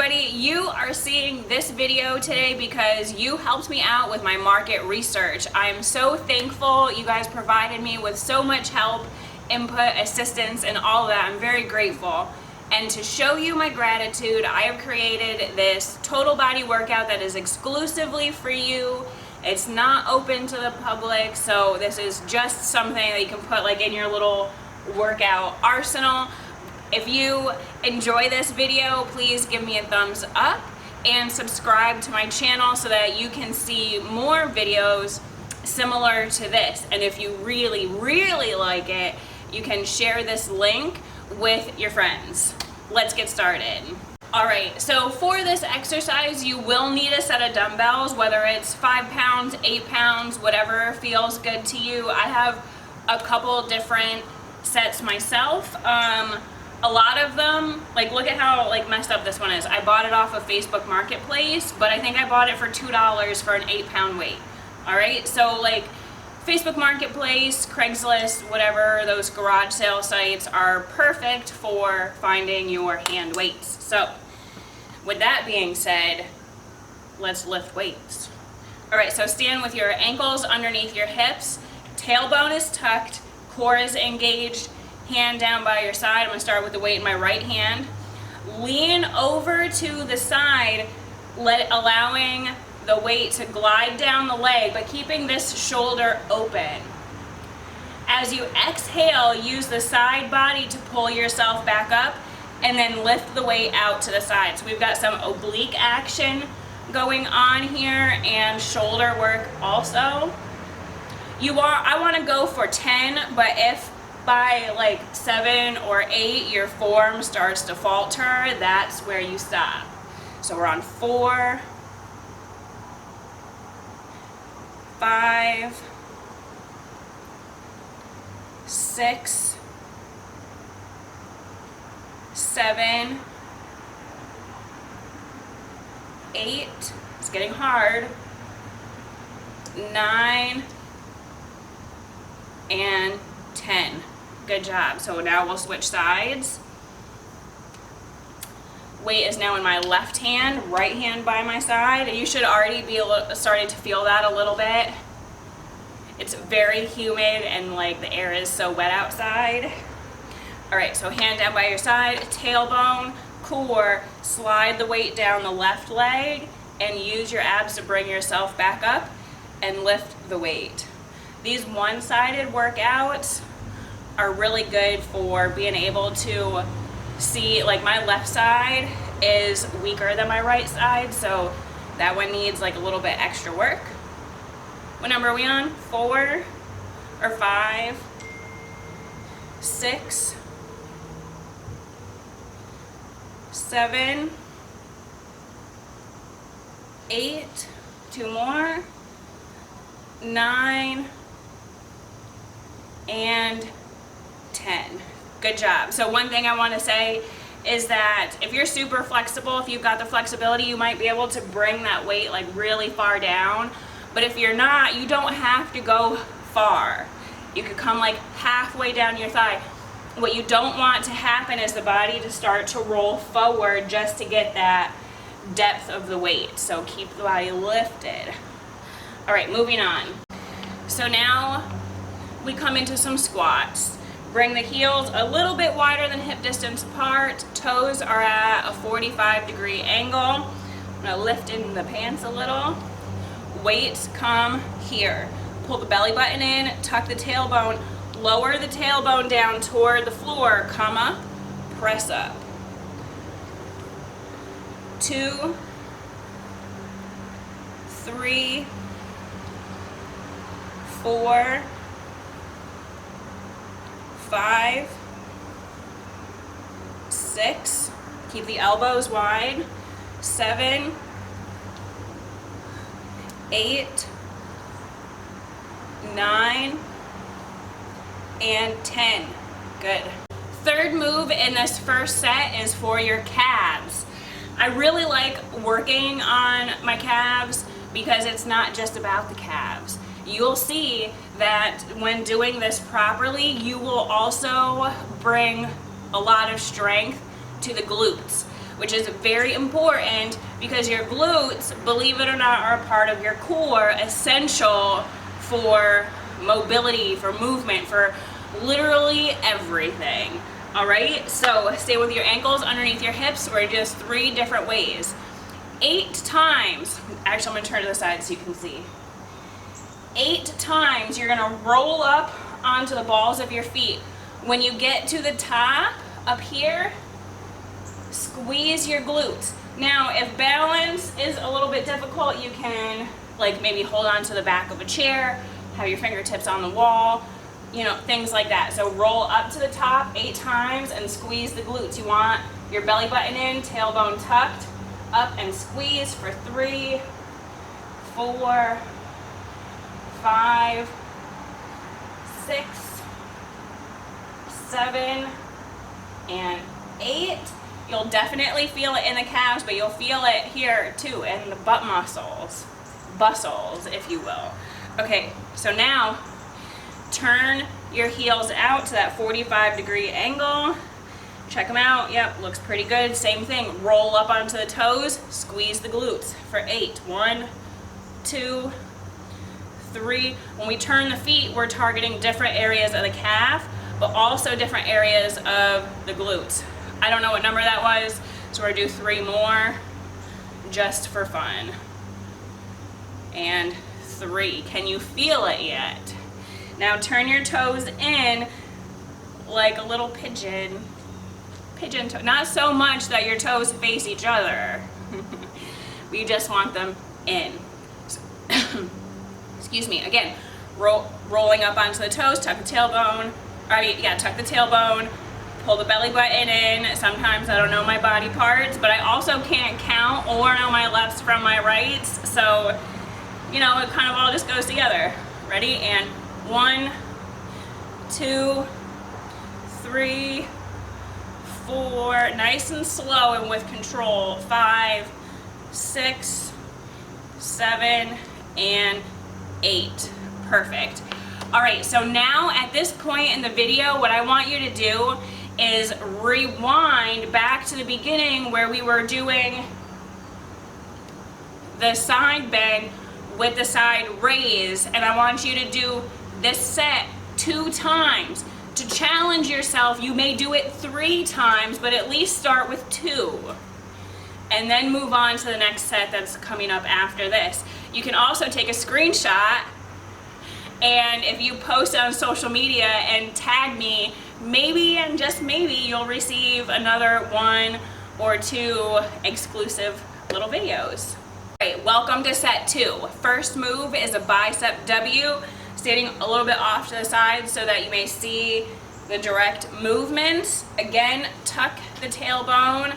everybody, you are seeing this video today because you helped me out with my market research. I am so thankful. You guys provided me with so much help, input, assistance, and all of that. I'm very grateful. And to show you my gratitude, I have created this total body workout that is exclusively for you. It's not open to the public, so this is just something that you can put like in your little workout arsenal. If you enjoy this video, please give me a thumbs up and subscribe to my channel so that you can see more videos similar to this. And if you really, really like it, you can share this link with your friends. Let's get started. All right, so for this exercise, you will need a set of dumbbells, whether it's 5 pounds, 8 pounds, whatever feels good to you. I have a couple different sets myself. A lot of them, like look at how like messed up this one is. I bought it off of Facebook Marketplace, but I think I bought it for $2 for an 8 pound weight. All right, so like Facebook Marketplace, Craigslist, whatever, those garage sale sites are perfect for finding your hand weights. So with that being said, let's lift weights. All right, so stand with your ankles underneath your hips, tailbone is tucked, core is engaged, hand down by your side. I'm gonna start with the weight in my right hand. Lean over to the side, allowing the weight to glide down the leg, but keeping this shoulder open. As you exhale, use the side body to pull yourself back up and then lift the weight out to the side. So we've got some oblique action going on here and shoulder work also. I wanna go for 10, but if by like 7 or 8 your form starts to falter, that's where you stop. So we're on 4, 5, 6, 7, 8, it's getting hard, 9, and 10. Good job. So now we'll switch sides. Weight is now in my left hand, right hand by my side. You should already be starting to feel that a little bit. It's very humid and like the air is so wet outside. All right, so hand down by your side, tailbone, core, slide the weight down the left leg and use your abs to bring yourself back up and lift the weight. These one-sided workouts are really good for being able to see, like my left side is weaker than my right side, so that one needs like a little bit extra work. What number are we on? 4 or 5, 6, 7, 8, 2 more, 9, and 10. Good job. So one thing I want to say is that if you're super flexible, if you've got the flexibility, you might be able to bring that weight like really far down. But if you're not, you don't have to go far. You could come like halfway down your thigh. What you don't want to happen is the body to start to roll forward just to get that depth of the weight. So keep the body lifted. All right, moving on. So now we come into some squats. Bring the heels a little bit wider than hip distance apart. Toes are at a 45-degree angle. I'm gonna lift in the pants a little. Weights come here. Pull the belly button in, tuck the tailbone, lower the tailbone down toward the floor, comma, press up. 2, 3, 4, 5, 6, keep the elbows wide, 7, 8, 9, and 10. Good. Third move in this first set is for your calves. I really like working on my calves because it's not just about the calves. You'll see that when doing this properly, you will also bring a lot of strength to the glutes. which is very important because your glutes, believe it or not, are a part of your core, essential for mobility, for movement, for literally everything. All right, so stay with your ankles underneath your hips. We're just 3 different ways. 8 times, actually I'm gonna turn to the side so you can see. 8 times you're gonna roll up onto the balls of your feet. When you get to the top up here, squeeze your glutes. Now, if balance is a little bit difficult, you can like maybe hold on to the back of a chair, have your fingertips on the wall, you know, things like that. So roll up to the top 8 times and squeeze the glutes. You want your belly button in, tailbone tucked, up and squeeze for 3, 4, 5, 6, 7, and 8. You'll definitely feel it in the calves, but you'll feel it here too in the butt muscles, bustles, if you will. Okay, so now turn your heels out to that 45-degree angle. Check them out. Yep, looks pretty good. Same thing. Roll up onto the toes, squeeze the glutes for 8. 1, 2, 3. When we turn the feet, we're targeting different areas of the calf, but also different areas of the glutes. I don't know what number that was, so we're gonna do 3 more just for fun. And 3. Can you feel it yet? Now turn your toes in like a little pigeon. Pigeon toe. Not so much that your toes face each other. We just want them in. Excuse me. Again, rolling up onto the toes, tuck the tailbone. Tuck the tailbone. Pull the belly button in. Sometimes I don't know my body parts, but I also can't count or know my lefts from my rights. So, you know, it kind of all just goes together. Ready? And 1, 2, 3, 4, nice and slow and with control. 5, 6, 7, and 8. Perfect. All right, so now at this point in the video, what I want you to do is rewind back to the beginning where we were doing the side bend with the side raise, and I want you to do this set 2 times. To challenge yourself, you may do it 3 times, but at least start with 2. And then move on to the next set that's coming up after this. You can also take a screenshot, and if you post it on social media and tag me, maybe and just maybe you'll receive another 1 or 2 exclusive little videos. All right, welcome to set 2. First move is a bicep W, standing a little bit off to the side so that you may see the direct movement. Again, tuck the tailbone,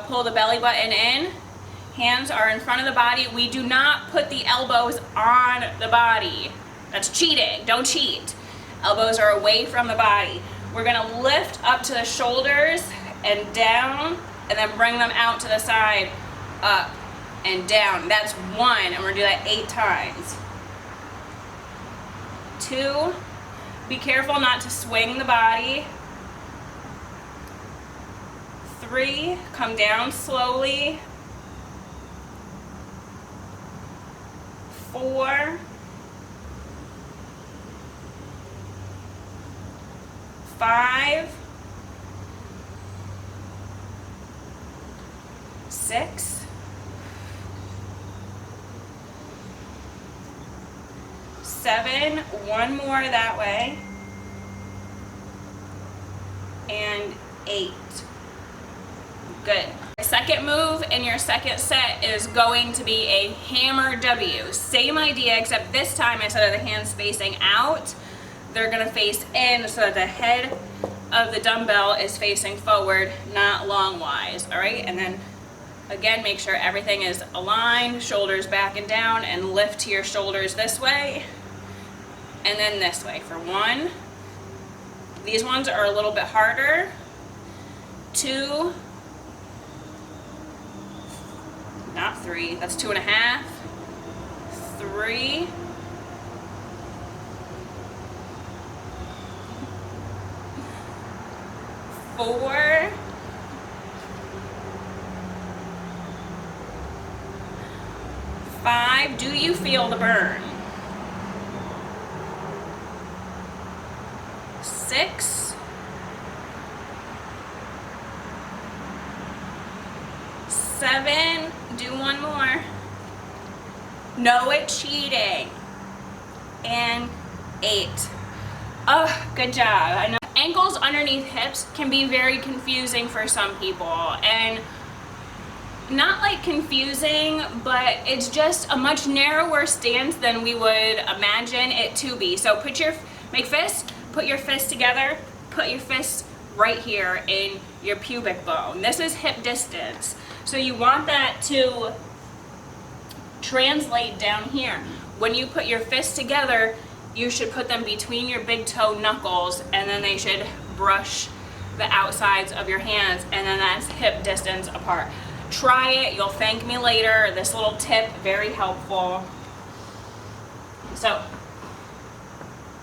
pull the belly button in. Hands are in front of the body. We do not put the elbows on the body. That's cheating. Don't cheat. Elbows are away from the body. We're gonna lift up to the shoulders and down, and then bring them out to the side, up and down. That's 1, and we're gonna do that 8 times. 2, be careful not to swing the body. 3, come down slowly. 4, 5, 6, 7, 1 more that way, and 8. Good. The second move in your second set is going to be a hammer W. Same idea, except this time instead of the hands facing out, they're gonna face in so that the head of the dumbbell is facing forward, not long-wise, all right? And then again, make sure everything is aligned, shoulders back and down, and lift to your shoulders this way, and then this way for 1. These ones are a little bit harder. 2, not 3, that's 2.5, 3, 4, 5. Do you feel the burn? 6. 7. Do one more. No cheating. And 8. Oh, good job. I know ankles underneath hips can be very confusing for some people, and not like confusing, but it's just a much narrower stance than we would imagine it to be. So make fists, put your fists together, put your fists right here in your pubic bone. This is hip distance. So you want that to translate down here. When you put your fists together, you should put them between your big toe knuckles, and then they should brush the outsides of your hands, and then that's hip distance apart. Try it, you'll thank me later. This little tip, very helpful. So,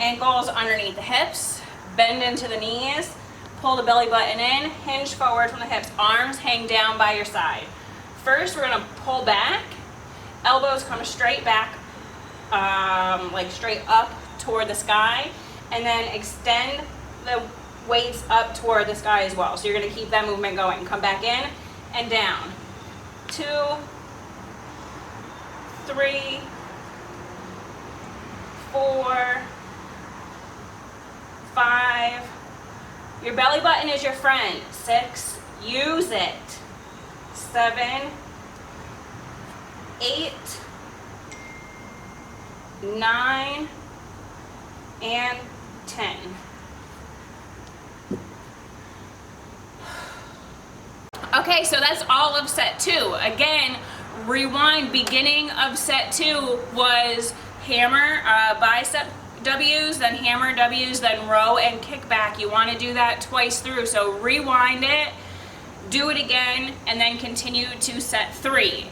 ankles underneath the hips, bend into the knees, pull the belly button in, hinge forward from the hips, arms hang down by your side. First, we're gonna pull back, elbows come straight back, like straight up toward the sky, and then extend the weights up toward the sky as well. So you're gonna keep that movement going. Come back in and down. 2, 3, 4, 5. Your belly button is your friend. 6, use it. 7, 8, 9, and 10. Okay, so that's all of set 2. Again, rewind. Beginning of set 2 was hammer, bicep W's, then hammer W's, then row and kick back. You want to do that twice through. So rewind it, do it again, and then continue to set 3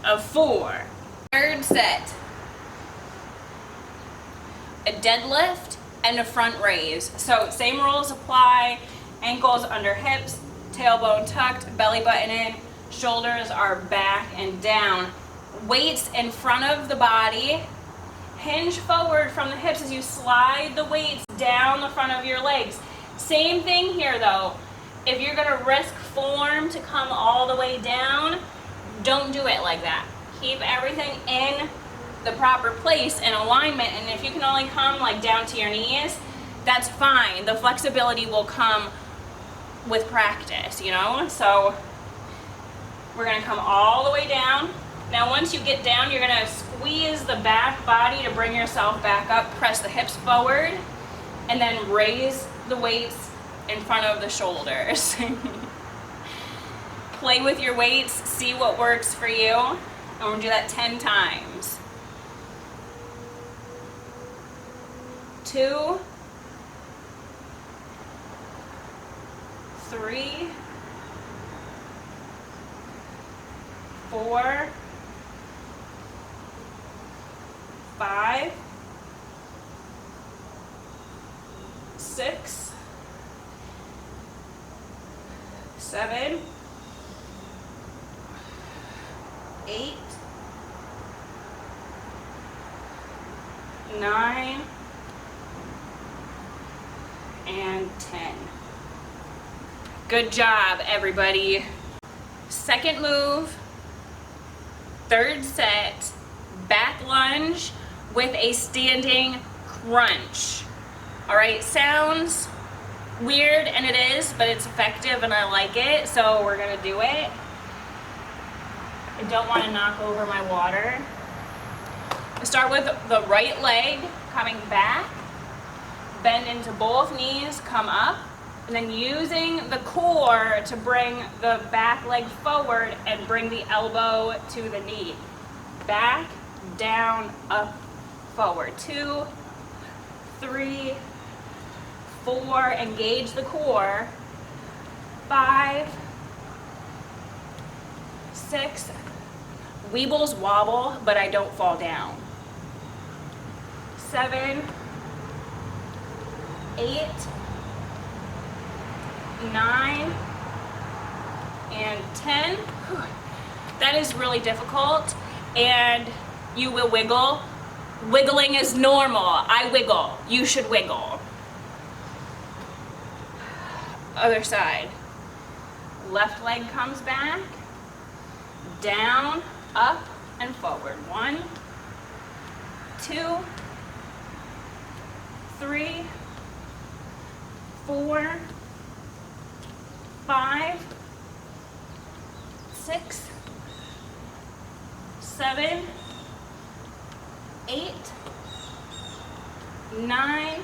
of 4. Third set. A deadlift and a front raise. So same rules apply. Ankles under hips, tailbone tucked, belly button in, shoulders are back and down. Weights in front of the body. Hinge forward from the hips as you slide the weights down the front of your legs. Same thing here though. If you're gonna risk form to come all the way down, don't do it like that. Keep everything in the proper place and alignment, and if you can only come like down to your knees, that's fine. The flexibility will come with practice, you know? So we're gonna come all the way down. Now once you get down, you're gonna squeeze the back body to bring yourself back up, press the hips forward, and then raise the weights in front of the shoulders. Play with your weights, see what works for you, and we're gonna do that 10 times. 2, 3, 4, 5, 6, 7, 8, 9, and 10. Good job, everybody. Second move, third set, back lunge with a standing crunch. All right, sounds weird, and it is, but it's effective and I like it, so we're gonna do it. I don't want to knock over my water. Start with the right leg coming back, bend into both knees, come up, and then using the core to bring the back leg forward and bring the elbow to the knee. Back, down, up, forward. 2, 3, 4, engage the core. 5, 6, Weebles wobble, but I don't fall down. 7, 8, 9, and 10. Whew. That is really difficult, and You will wiggle. Wiggling is normal. I wiggle. You should wiggle. Other side. Left leg comes back. Down, up, and forward. 1, 2, 3, 4, 5, 6, 7, 8, 9,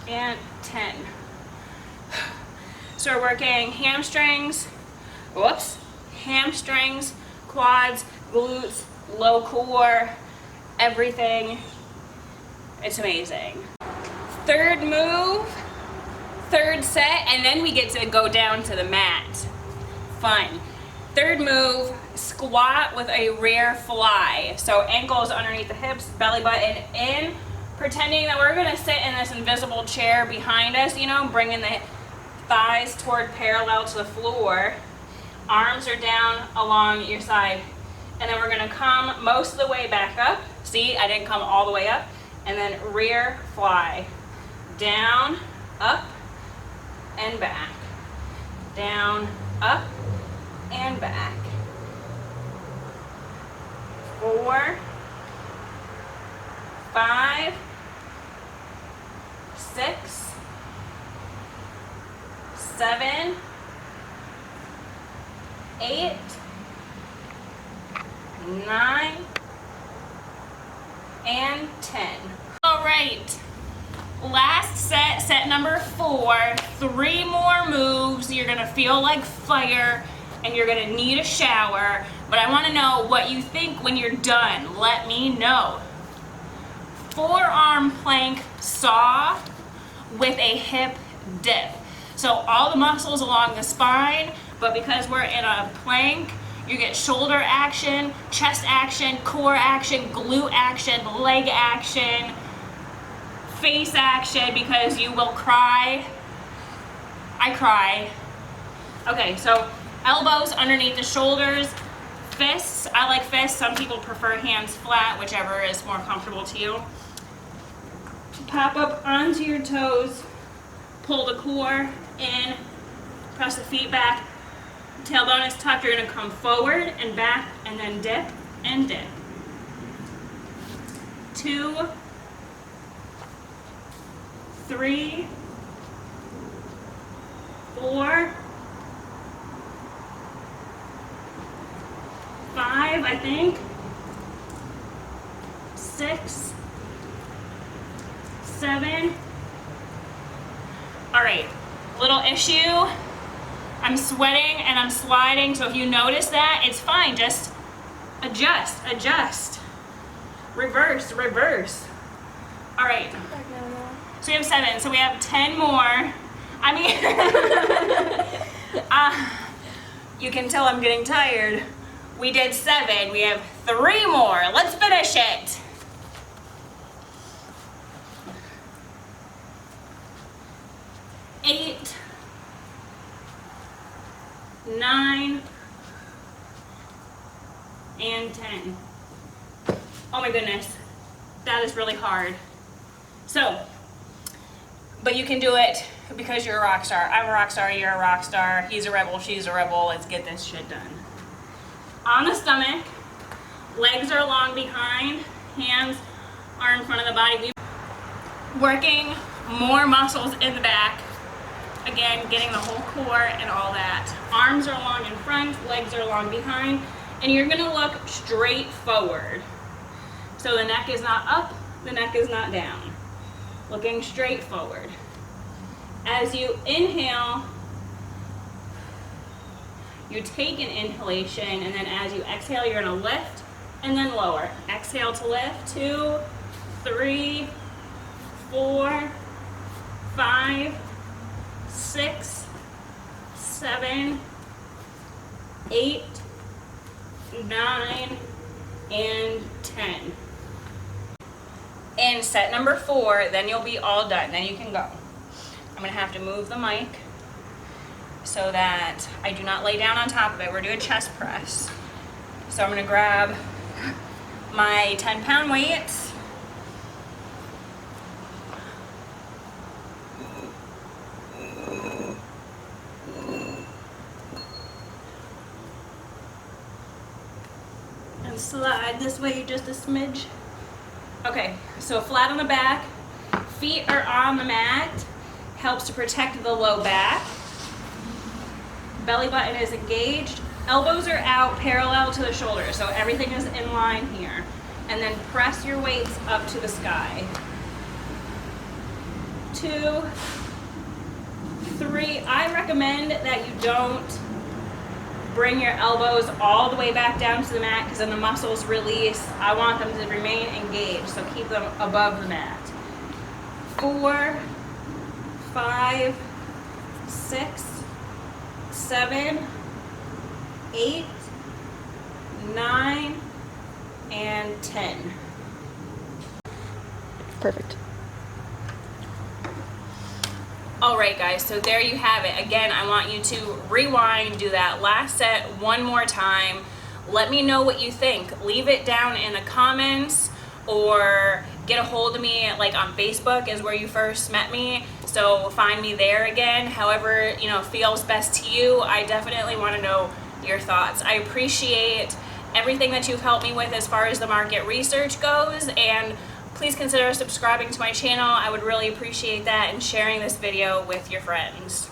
and 10. So we're working hamstrings, hamstrings, quads, glutes, low core, everything. It's amazing. Third move, third set, and then we get to go down to the mat. Fun. Third move, squat with a rear fly. So ankles underneath the hips, belly button in, pretending that we're gonna sit in this invisible chair behind us, you know, bringing the thighs toward parallel to the floor. Arms are down along your side. And then we're gonna come most of the way back up. See, I didn't come all the way up. And then rear fly. Down, up, and back. Down, up, and back. 4, 5, 6, 7, 8, 9, and 10. All right, last set, set number 4, 3 more moves. You're gonna feel like fire and you're gonna need a shower, but I wanna know what you think when you're done. Let me know. Forearm plank saw with a hip dip. So all the muscles along the spine, but because we're in a plank, you get shoulder action, chest action, core action, glute action, leg action, face action, because you will cry. I cry. Okay, so elbows underneath the shoulders, fists. I like fists. Some people prefer hands flat, whichever is more comfortable to you. Pop up onto your toes, pull the core in, press the feet back. Tailbone is tucked. You're going to come forward and back and then dip and dip. 2, 3, 4, 5, I think. 6, 7. All right, little issue. I'm sweating and I'm sliding, so if you notice that, it's fine. Just adjust, adjust. Reverse, reverse. All right. So we have 7, so we have 10 more. I mean, you can tell I'm getting tired. We did 7, we have 3 more. Let's finish it. Eight, 9, and 10. Oh my goodness, that is really hard. So, but you can do it because you're a rock star. I'm a rock star, you're a rock star. He's a rebel, she's a rebel. Let's get this shit done. On the stomach, legs are long behind, hands are in front of the body. Working more muscles in the back. Again, getting the whole core and all that. Arms are long in front, legs are long behind, and you're gonna look straight forward. So the neck is not up, the neck is not down. Looking straight forward. As you inhale, you take an inhalation, and then as you exhale, you're gonna lift and then lower. Exhale to lift, 2, 3, 4, 5, 6, 7, 8, 9, and 10. And set number 4, then you'll be all done. Then you can go. I'm gonna have to move the mic so that I do not lay down on top of it. We're doing chest press. So I'm gonna grab my 10-pound weights. And slide this way just a smidge. Okay, so flat on the back, feet are on the mat, helps to protect the low back. Belly button is engaged, elbows are out parallel to the shoulders, so everything is in line here. And then press your weights up to the sky. 2, 3, I recommend that you don't bring your elbows all the way back down to the mat because then the muscles release. I want them to remain engaged, so keep them above the mat. 4, 5, 6, 7, 8, 9, and 10. Perfect. All right, guys, so there you have it. Again, I want you to rewind, do that last set one more time. Let me know what you think. Leave it down in the comments or get a hold of me, like on Facebook is where you first met me. So find me there again. However, feels best to you. I definitely want to know your thoughts. I appreciate everything that you've helped me with as far as the market research goes, and please consider subscribing to my channel. I would really appreciate that, and sharing this video with your friends.